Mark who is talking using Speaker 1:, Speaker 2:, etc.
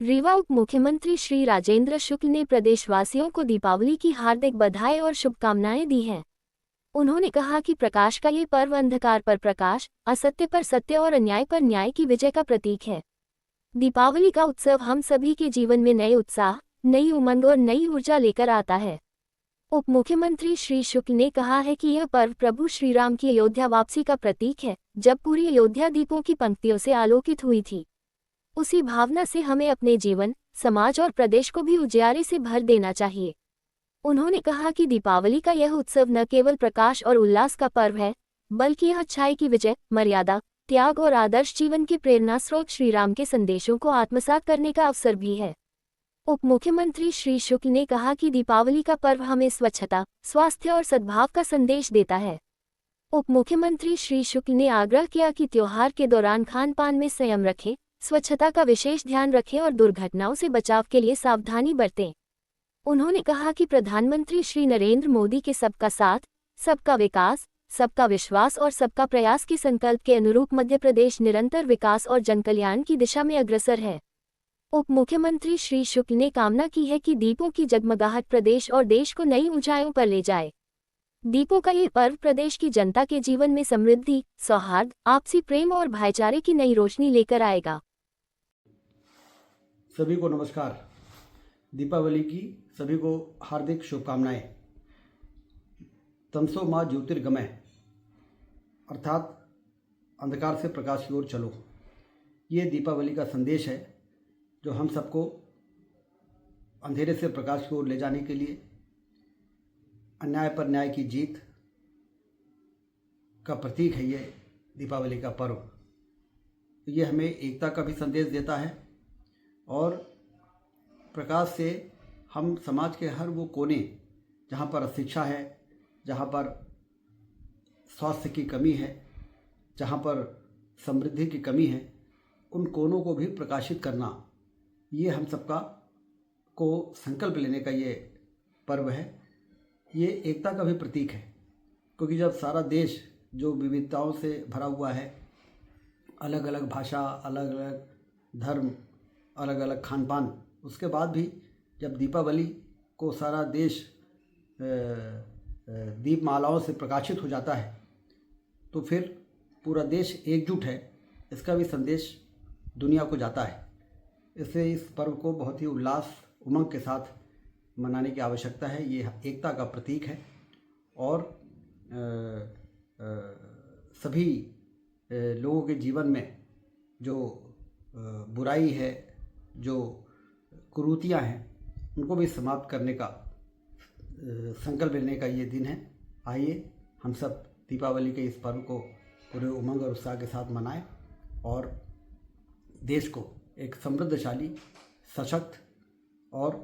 Speaker 1: रीवा उप मुख्यमंत्री श्री राजेंद्र शुक्ल ने प्रदेशवासियों को दीपावली की हार्दिक बधाई और शुभकामनाएं दी हैं। उन्होंने कहा कि प्रकाश का ये पर्व अंधकार पर प्रकाश, असत्य पर सत्य और अन्याय पर न्याय की विजय का प्रतीक है। दीपावली का उत्सव हम सभी के जीवन में नए उत्साह, नई उमंग और नई ऊर्जा लेकर आता है। उप मुख्यमंत्री श्री शुक्ल ने कहा है कि यह पर्व प्रभु श्री राम की अयोध्या वापसी का प्रतीक है, जब पूरी अयोध्या दीपों की पंक्तियों से आलोकित हुई थी। उसी भावना से हमें अपने जीवन, समाज और प्रदेश को भी उजियारे से भर देना चाहिए। उन्होंने कहा कि दीपावली का यह उत्सव न केवल प्रकाश और उल्लास का पर्व है, बल्कि यह अच्छाई की विजय, मर्यादा, त्याग और आदर्श जीवन के प्रेरणा स्रोत श्री राम के संदेशों को आत्मसात करने का अवसर भी है। उप मुख्यमंत्री श्री शुक्ल ने कहा कि दीपावली का पर्व हमें स्वच्छता, स्वास्थ्य और सद्भाव का संदेश देता है। उप मुख्यमंत्री श्री शुक्ल ने आग्रह किया कि त्योहार के दौरान खान पान में संयम रखें, स्वच्छता का विशेष ध्यान रखें और दुर्घटनाओं से बचाव के लिए सावधानी बरतें। उन्होंने कहा कि प्रधानमंत्री श्री नरेंद्र मोदी के सबका साथ, सबका विकास, सबका विश्वास और सबका प्रयास के संकल्प के अनुरूप मध्य प्रदेश निरंतर विकास और जनकल्याण की दिशा में अग्रसर है। उप मुख्यमंत्री श्री शुक्ल ने कामना की है कि दीपों की जगमगाहट प्रदेश और देश को नई ऊंचाइयों पर ले जाए। दीपों का ये पर्व प्रदेश की जनता के जीवन में समृद्धि, सौहार्द, आपसी प्रेम और भाईचारे की नई रोशनी लेकर आएगा।
Speaker 2: सभी को नमस्कार। दीपावली की सभी को हार्दिक शुभकामनाएं। तमसो माँ ज्योतिर्गमय अर्थात अंधकार से प्रकाश की ओर चलो, ये दीपावली का संदेश है जो हम सबको अंधेरे से प्रकाश की ओर ले जाने के लिए, अन्याय पर न्याय की जीत का प्रतीक है। ये दीपावली का पर्व ये हमें एकता का भी संदेश देता है और प्रकाश से हम समाज के हर वो कोने जहाँ पर अशिक्षा है, जहाँ पर स्वास्थ्य की कमी है, जहाँ पर समृद्धि की कमी है, उन कोनों को भी प्रकाशित करना, ये हम सबका को संकल्प लेने का ये पर्व है। ये एकता का भी प्रतीक है, क्योंकि जब सारा देश जो विविधताओं से भरा हुआ है, अलग अलग भाषा, अलग अलग धर्म, अलग अलग खान पान, उसके बाद भी जब दीपावली को सारा देश दीपमालाओं से प्रकाशित हो जाता है, तो फिर पूरा देश एकजुट है, इसका भी संदेश दुनिया को जाता है। इससे इस पर्व को बहुत ही उल्लास, उमंग के साथ मनाने की आवश्यकता है। ये एकता का प्रतीक है और सभी लोगों के जीवन में जो बुराई है, जो कुरीतियाँ हैं, उनको भी समाप्त करने का संकल्प लेने का ये दिन है। आइए हम सब दीपावली के इस पर्व को पूरे उमंग और उत्साह के साथ मनाएं और देश को एक समृद्धशाली, सशक्त और